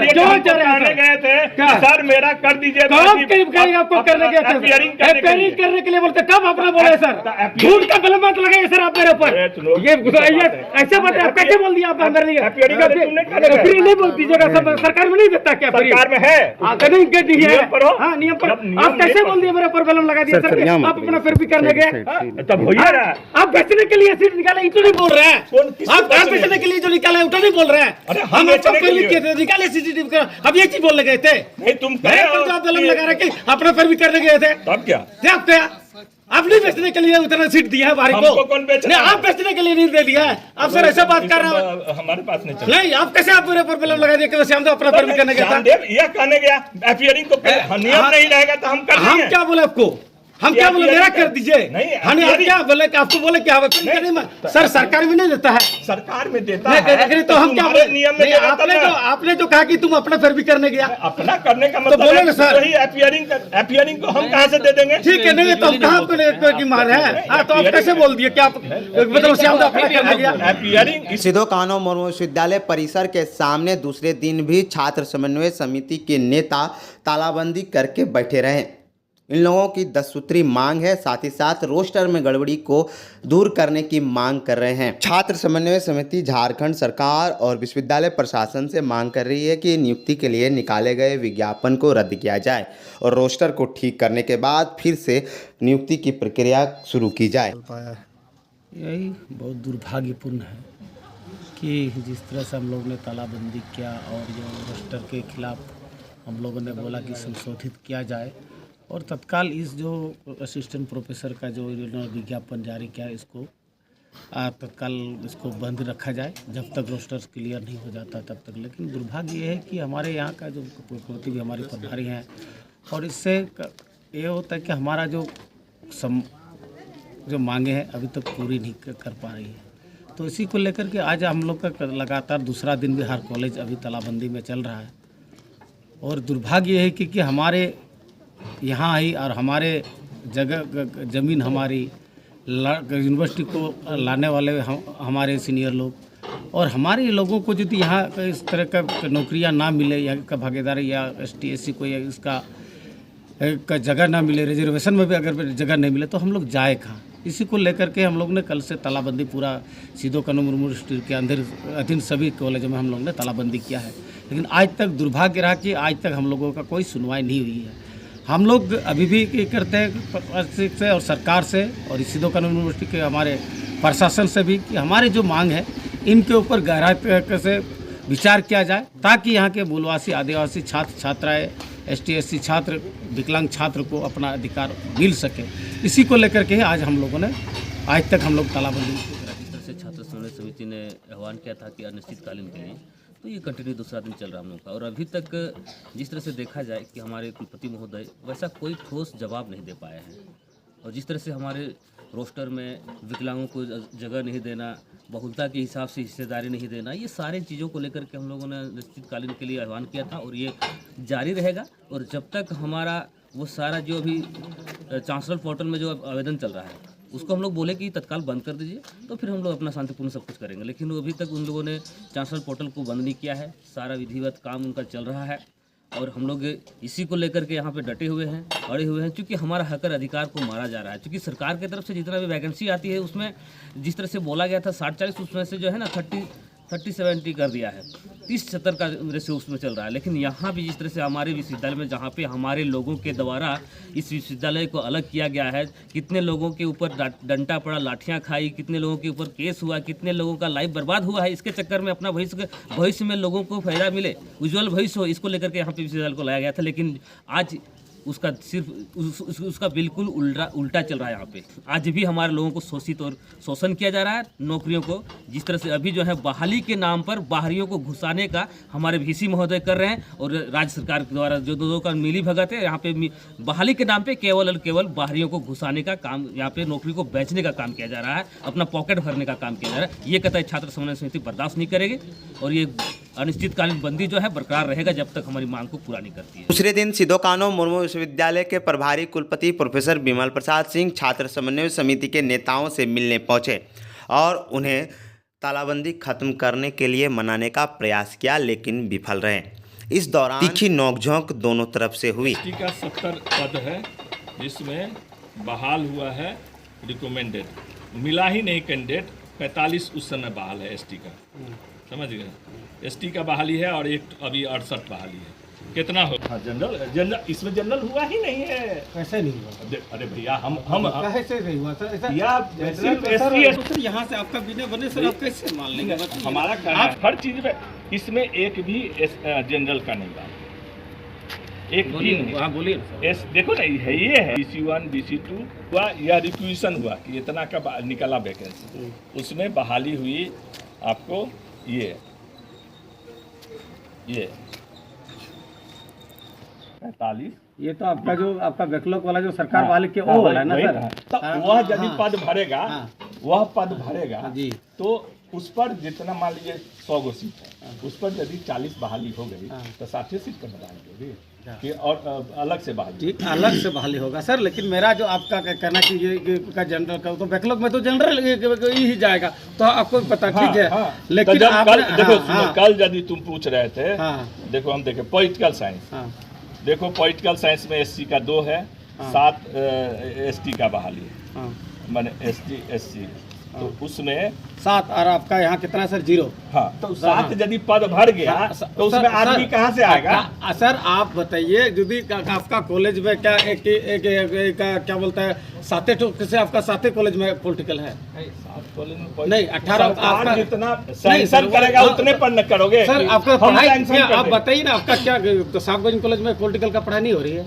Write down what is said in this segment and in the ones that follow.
करने गए थे सर मेरा कर दीजिए। आपको करने गए थे अपियरिंग करने के लिए बोलते कब आपने बोले सर? झूठ का कलम मत लगाइए सर आप मेरे ऊपर। ये ऐसे बात आप कैसे बोल दिया? आप अंदर नहीं बोल दीजिएगा, सब सरकार में नहीं देता क्या? सरकार में है नियम पर आप कैसे बोल दिए? मेरे ऊपर कलम लगा दिया सर। आप अपना फिर भी करने गए तब हो रहा। आप बेचने के लिए सीट निकाले इतना नहीं बोल रहे हैं। आप बेचने के लिए जो निकाले उतना नहीं बोल रहे हैं। हम निकाले सीसीटीवी का, अब ये चीज बोलने गए थे नहीं तुम कलम लगा रखे अपना फिर भी करने गए थे। तब क्या आप नहीं बेचने के लिए उतना सीट दिया है बाहरी को? कौन बेच नहीं, आप बेचने के लिए नहीं दे दिया है। आप सर ऐसा बात कर रहे हो? हमारे पास नहीं, आप कैसे आप मेरे ऊपर कलम लगा दिए कि श्याम अपना फिर भी करने गया था? यह कहने गया अपियरिंग को नियम नहीं रहेगा तो हम कर हम क्या बोले आपको? हम क्या बोले? मेरा कर दीजिए। नहीं, आप क्या बोले कि आपको बोले क्या सर सरकार में नहीं देता है? सरकार में देता है तो हम क्या बोले? नियम में आपने जो कहा कि तुम अपना फिर भी करने गया, अपना करने का मतलब बोले ना सर। वही अपियरिंग को हम कहाँ से दे देंगे? ठीक है, नहीं तो हम कहाँ की मार है? तो आप कैसे बोल दिए कि आप मतलब श्याम अपना करने गया? अपियरिंग सिधो कान्हो मुर्मू विश्वविद्यालय परिसर के सामने दूसरे दिन भी छात्र समन्वय समिति के नेता तालाबंदी करके बैठे रहे। इन लोगों की 10 सूत्री मांग है, साथ ही साथ रोस्टर में गड़बड़ी को दूर करने की मांग कर रहे हैं। छात्र समन्वय समिति झारखंड सरकार और विश्वविद्यालय प्रशासन से मांग कर रही है कि नियुक्ति के लिए निकाले गए विज्ञापन को रद्द किया जाए और रोस्टर को ठीक करने के बाद फिर से नियुक्ति की प्रक्रिया शुरू की जाए। यही बहुत दुर्भाग्यपूर्ण है कि जिस तरह से हम लोग ने तालाबंदी किया और जो रोस्टर के खिलाफ हम लोगों ने बोला कि संशोधित किया जाए और तत्काल इस जो असिस्टेंट प्रोफेसर का जो इन्होंने विज्ञापन जारी किया इसको तत्काल इसको बंद रखा जाए जब तक रोस्टर्स क्लियर नहीं हो जाता तब तक। लेकिन दुर्भाग्य ये है कि हमारे यहाँ का जो प्रकृति भी हमारे प्रभारी हैं और इससे ये होता है कि हमारा जो मांगे हैं अभी तक पूरी नहीं कर पा रही है। तो इसी को लेकर के आज हम लोग का लगातार दूसरा दिन भी हर कॉलेज अभी तालाबंदी में चल रहा है। और दुर्भाग्य ये है कि हमारे यहाँ आई और हमारे जगह ज़मीन हमारी यूनिवर्सिटी को लाने वाले हमारे सीनियर लोग और हमारे लोगों को यदि यहाँ इस तरह का नौकरियाँ ना मिले या का भागीदारी या ST SC को या इसका जगह ना मिले, रिजर्वेशन में भी अगर जगह नहीं मिले तो हम लोग जाए कहाँ? इसी को लेकर के हम लोग ने कल से तालाबंदी पूरा सिधो कान्हो मुर्मू यूनिवर्सिटी के अधीन सभी कॉलेजों में हम लोग ने तालाबंदी किया है। लेकिन आज तक दुर्भाग्य रहा कि आज तक हम लोगों का कोई सुनवाई नहीं हुई है। हम लोग अभी भी करते हैं से और सरकार से और सिधो कान्हो यूनिवर्सिटी के हमारे प्रशासन से भी कि हमारे जो मांग है इनके ऊपर गहराई से विचार किया जाए ताकि यहाँ के मूलवासी आदिवासी छात्र छात्राएँ ST SC छात्र विकलांग छात्र को अपना अधिकार मिल सके। इसी को लेकर के आज हम लोगों ने आज तक हम लोग तालाबंदी जिस तरह से छात्र समन्वय समिति ने आह्वान किया था कि अनिश्चितकालीन के लिए, तो ये कंटिन्यू दूसरा दिन चल रहा है हम लोग का। और अभी तक जिस तरह से देखा जाए कि हमारे कुलपति महोदय वैसा कोई ठोस जवाब नहीं दे पाए हैं और जिस तरह से हमारे रोस्टर में विकलांगों को जगह नहीं देना, बहुलता के हिसाब से हिस्सेदारी नहीं देना, ये सारे चीज़ों को लेकर के हम लोगों ने अनिश्चितकालीन के लिए आह्वान किया था और ये जारी रहेगा। और जब तक हमारा वो सारा जो भी चांसलर पोर्टल में जो आवेदन चल रहा है उसको हम लोग बोले कि तत्काल बंद कर दीजिए तो फिर हम लोग अपना शांतिपूर्ण सब कुछ करेंगे। लेकिन अभी तक उन लोगों ने चांसलर पोर्टल को बंद नहीं किया है, सारा विधिवत काम उनका चल रहा है और हम लोग इसी को लेकर के यहाँ पे डटे हुए हैं, अड़े हुए हैं, क्योंकि हमारा हक और अधिकार को मारा जा रहा है। क्योंकि सरकार की तरफ से जितना भी वैकेंसी आती है उसमें जिस तरह से बोला गया था 60-40 उसमें से जो है ना 30-70 कर दिया है, 30-70 का रेशियो उसमें चल रहा है। लेकिन यहाँ भी जिस तरह से हमारे विश्वविद्यालय में जहाँ पे हमारे लोगों के द्वारा इस विश्वविद्यालय को अलग किया गया है, कितने लोगों के ऊपर डंडा पड़ा, लाठियाँ खाई, कितने लोगों के ऊपर केस हुआ, कितने लोगों का लाइफ बर्बाद हुआ है, इसके चक्कर में अपना भविष्य में लोगों को फायदा मिले, उज्ज्वल भविष्य हो, इसको लेकर के यहाँ पे विश्वविद्यालय को लाया गया था। लेकिन आज उसका सिर्फ उसका बिल्कुल उल्टा चल रहा है। यहाँ पे आज भी हमारे लोगों को शोषित और शोषण किया जा रहा है। नौकरियों को जिस तरह से अभी जो है बहाली के नाम पर बाहरियों को घुसाने का हमारे VC महोदय कर रहे हैं और राज्य सरकार के द्वारा जो दो का मिली भगत है, यहाँ पे बहाली के नाम पे केवल और केवल बाहरियों को घुसाने का काम, यहाँ पे नौकरी को बेचने का काम किया जा रहा है, अपना पॉकेट भरने का काम किया जा रहा है। ये कतई छात्र समन्वय समिति बर्दाश्त नहीं करेगी और ये अनिश्चितकालीन बंदी जो है बरकरार रहेगा जब तक हमारी मांग को पूरा नहीं करती है। दूसरे दिन सिधो कान्हो मुर्मू विश्वविद्यालय के प्रभारी कुलपति प्रोफेसर विमल प्रसाद सिंह छात्र समन्वय समिति के नेताओं से मिलने पहुंचे और उन्हें तालाबंदी खत्म करने के लिए मनाने का प्रयास किया, लेकिन विफल रहे। इस दौरान तीखी नोकझोंक दोनों तरफ से हुई। एसटी का 70 पद है जिसमें बहाल हुआ है रिकमेंडेड, मिला ही नहीं कैंडिडेट। 45 उस समय बहाल है एसटी का, समझ गए। एसटी का बहाली है और एक अभी 68 बहाली है। कितना हो? हाँ, जनरल इसमें जनरल हुआ ही नहीं है। कैसे नहीं हुआ? अरे भैया हम कैसे नहीं हुआ सर? ऐसा यहाँ से आपका बिना बने सर आप कैसे मान लेंगे? हमारा कहना है हर चीज में, इसमें एक भी जनरल का नहीं बा, एक भी नहीं। हाँ बोलिए। देखो ना, ये है BC1 BC2 हुआ या रिक्वेशन हुआ कि इतना का निकला वैकेंसी, उसमें बहाली हुई आपको ये 45। ये तो आपका जो आपका बैकलॉग वाला जो सरकार वाले के वो वाला है ना सर। तो वह यदि पद भरेगा, वह पद भरेगा जी, तो उस पर जितना मान लीजिए 100 गो सीट है, उस पर यदि 40 बहाली हो गई तो 60 सीट पर बहाली होगी कि और अलग से बहाली? ठीक, अलग से बहाली होगा सर। लेकिन मेरा जो आपका कहना कि ये का जनरल का तो बैकलॉग में तो जनरल ही जाएगा, तो आपको पता ठीक है। लेकिन तो आप देखो कल यदि तुम पूछ रहे थे, देखो हम देखे पॉलिटिकल साइंस, देखो पॉलिटिकल साइंस में SC का 2 है, 7 ST का बहाली है, माने ST SC, तो उसमें 7 और आपका यहाँ कितना सर? 0। हाँ, तो 7 यदि पद भर गया तो उसमें आदमी कहाँ से आएगा? सर आप बताइए, यदि आपका कॉलेज में क्या एक क्या बोलता है 7 से आपका 7 कॉलेज में पॉलिटिकल है? नहीं 18 आपका जितना सैंक्शन करेगा उतने पर न करोगे सर। आपका पढ़ाई आप बताइए ना, आपका क्या तो साहबगंज कॉलेज में पॉलिटिकल का पढ़ाई नहीं हो रही है?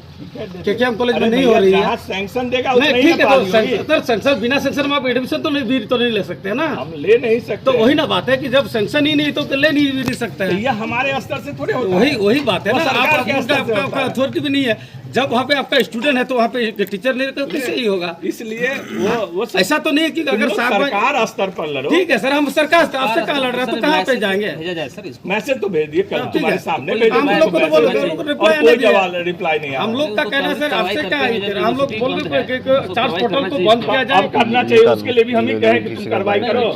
KKM कॉलेज में नहीं हो रही है? सैंक्शन देगा ठीक है, तो सर बिना सैंक्शन में आप एडमिशन तो नहीं ले सकते है ना? हम ले नहीं सकते। तो वही ना बात है कि जब सैंक्शन ही नहीं तो ले नहीं सकते हैं। ये हमारे स्तर से थोड़े होता है। वही बात है ना, आपका अथॉरिटी भी नहीं है। जब वहाँ पे आपका स्टूडेंट है तो वहाँ पे टीचर नहीं तो कैसे ही होगा? इसलिए वो ऐसा तो नहीं है कि अगर सरकार स्तर पर लड़ो। ठीक है सर, हम सरकार आपसे कहाँ लड़ रहे हैं तो कहाँ पे जाएंगे? मैसेज तो भेज दिए कल तुम्हारे सामने, हम लोग को तो बोलो रिप्लाई नहीं। हम लोग का कहना सर आपसे क्या है, हम लोग बोल रहे हैं कि 4 पोर्टल को बंद किया जाए। करना चाहिए, उसके लिए भी हम ही कहें कि तुम कार्रवाई करो।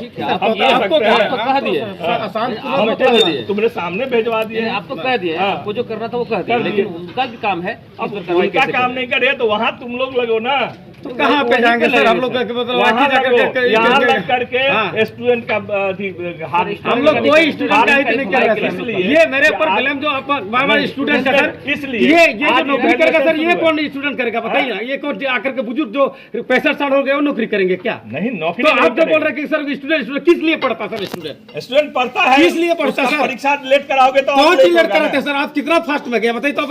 तुमने सामने भेजवा दिए, आपको कह दिया, आपको जो करना था वो कह दिया, लेकिन उनका भी काम है। उनका काम नहीं करे तो वहाँ तुम लोग लगो ना, तो कहाँ पे जाएंगे सर? हम लोग यहाँ लग करके स्टूडेंट का हम लोग कोई स्टूडेंट का हित नहीं कर रहे सर। ये मेरे ऊपर ब्लेम जो बार स्टूडेंट का सर, इसलिए ये जो नौकरी करेगा सर, ये कौन स्टूडेंट करेगा बताइए ना? ये कौन आकर के बुजुर्ग जो 65 साल हो गए वो नौकरी करेंगे क्या? नहीं, नौकरी तो आप जो बोल रहे हैं कि सर स्टूडेंट किस लिए पढ़ता सर? स्टूडेंट पढ़ता है, किस लिए पढ़ता है सर? परीक्षा लेट कराओगे तो कौन सी लेट कराते सर? आप कितना फास्ट में गए बताइए तो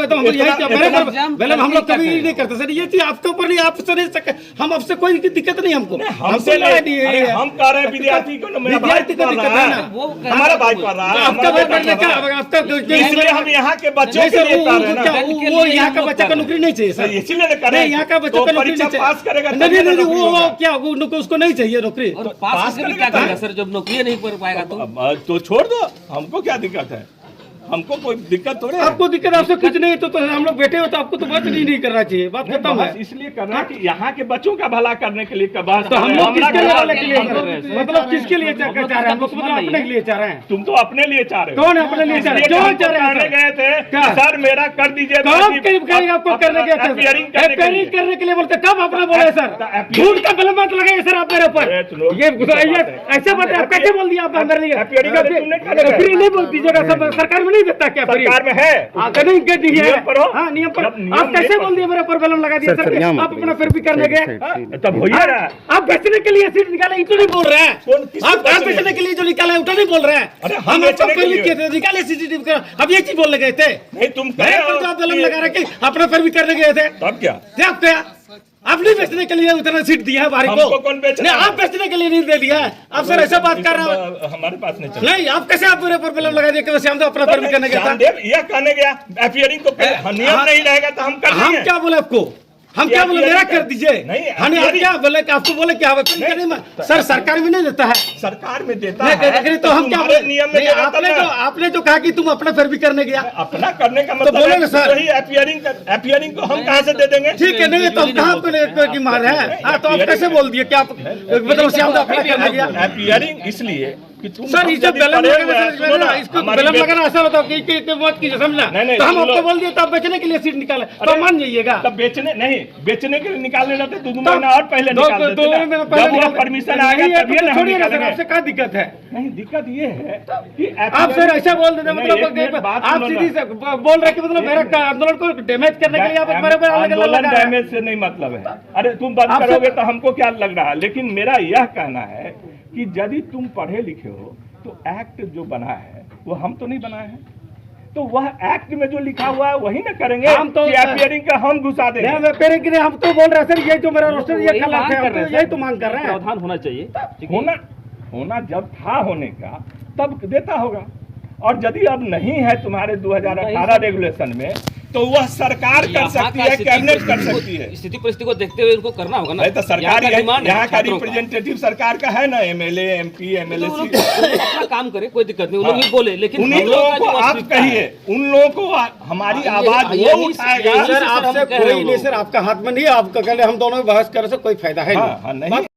हम लोग कभी नहीं करते सर। ये चीज आपके ऊपर नहीं, आपसे नहीं सके, हम आपसे कोई दिक्कत नहीं हमको। हमसे हम कह रहे हैं विद्यार्थी को, मेरा भाई दिक्कत है ना, हमारा भाई पढ़ रहा है, आपका भाई पढ़ने का आपका, इसलिए हम यहाँ के बच्चों के लिए कर रहे हैं। वो यहाँ का बच्चा का नौकरी नहीं चाहिए सर, इसीलिए करें। यहाँ का बच्चा का नौकरी नहीं पास करेगा नहीं, वो क्या उसको नहीं चाहिए नौकरी? पास करके क्या करेगा सर जब नौकरी नहीं कर पाएगा? तो छोड़ दो, हमको क्या दिक्कत है? हमको कोई दिक्कत थोड़ी है। आपको दिक्कत आपसे कुछ नहीं तो हम लोग बैठे हो तो आपको तो बात नहीं करना चाहिए। बात खत्म है, इसलिए करना कि यहाँ के बच्चों का भला करने के लिए। तो हम लोग किसके लिए मतलब किसके लिए चाह रहे हैं? हम लोग मतलब अपने लिए चाह रहे हैं। तुम तो अपने लिए चाह रहे हो। कौन अपने लिए चाह रहे हैं? क्यों चाह रहे हैं? गए थे सर मेरा कर दीजिए, आपको करने गए थे रिपेयरिंग करने के लिए बोलते, कब आपने बोला सर? झूठ का बल मत लगाइए सर आप मेरे ऊपर। ये ऐसे बात आप कैसे बोल दिया? आप मेरे लिए नहीं बोल दीजिएगा, सरकार में नहीं देता क्या? सरकार में है, नहीं दी है। हाँ, नियम पर आप कैसे बोल दिए? मेरे ऊपर बलम लगा दिया सर। आप अपना फिर भी करने गए, तब हो रहा। आप बेचने के लिए सीट निकाले तो नहीं बोल रहे हैं। आप बेचने के लिए जो निकाला है उठा नहीं बोल रहे हैं। हम निकाले CCTV का, अब ये चीज बोलने गए थे नहीं? तुम बलम लगा रहे कि अपना फिर भी करने गए थे, तब क्या? आप नहीं बेचने के लिए उतना सीट दिया है बाहरी को? कौन बेच रहा है? आप बेचने के लिए नहीं दे दिया है। आप सर ऐसा बात कर रहे हो, हमारे पास नहीं। आप कैसे आप मेरे पर बलम लगा दिया कि श्याम देव अपना फिर भी करने गया था? यह कहने गया अपीयरिंग को नियम नहीं रहेगा तो हम कर हम क्या बोले आपको? हम क्या बोले? मेरा कर दीजिए। नहीं, आप क्या बोले कि आपको बोले क्या? सर सरकार में नहीं देता है, सरकार में देता है। तो हम क्या बोले? नियम में आपने जो कहा कि तुम अपना फिर भी करने गया, अपना करने का मतलब बोले ना सर, वही अपीयरिंग को हम कहाँ से दे देंगे? ठीक है, नहीं तो हम कहाँ पे मार है? तो आप कैसे बोल दिए कि आप मतलब श्याम अपना करने गया? अपीयरिंग इसलिए कि तुम सर इसे यदि बेलम पढ़े हुए लगाना हैं, सुनो ना, इसको हमारी बेलम बेटी- लगाना ऐसा होता है कि मौत की समझना नहीं, तो हम सुन लो। आपको बोल दिए तो आप बेचने के लिए सीट निकाले तो अरे, मान जाइएगा। तब बेचने नहीं, बेचने के लिए निकालने रहते 2 तो महीना और पहले निकाल देते ना। जब वहाँ परमिशन आएगा तभी ना हम छोड़िए ना सर, निकालेंगे। आपसे क्या दिक्कत है? नहीं, दिक्कत ये है कि आप सर ऐसा बोल देते नहीं, एक मिनट मतलब बात आप सुनो सीधी ना। से बोल रहे कि मतलब मेरा आंदोलन को डैमेज करने के लिए आप बड़े आंदोलन डैमेज से नहीं मतलब है। अरे तुम बंद आपसे- करोगे तो हमको क्या लग रहा है, लेकिन मेरा यह कहना है कि यदि तुम पढ़े लिखे हो तो एक्ट जो बना है वो हम तो नहीं बनाए हैं, तो वह एक्ट में जो लिखा हुआ है वही ना करेंगे। हम तो कि अपीयरिंग का हम घुसा देंगे। नहीं, पेरेंट के लिए हम तो बोल रहे हैं सर, ये जो मेरा रोस्टर ये गलत है, हम तो यही तो मांग कर रहे हैं। प्रावधान होना चाहिए। होना जब था होने का तब देता होगा, और यदि अब नहीं है तुम्हारे 2018 रेगुलेशन में तो वह सरकार कर सकती है, कैबिनेट कर सकती है। स्थिति परिस्थिति को देखते हुए उनको करना होगा ना। नहीं तो सरकार यहाँ का डिमांड है यहाँ का छात्रों रिप्रेजेंटेटिव सरकार का है ना, एमएलए एमपी तो एमएलए। वो लोग अपना काम करे, कोई दिक्कत नहीं, वो लोग भी बोले, लेकिन उन्हीं हम लोगों लोगों का को जो आप वास्तविकता है, कहिए, उन लोगों को हमारी आवाज यही- वो उठाएगा। यही- सर हम आपसे कह रहे हैं कोई नहीं लोग। सर, आपका हाथ में नहीं, आपका कहले हम दोनों में बहस करे से कोई फायदा है हाँ, हाँ, नहीं। नहीं।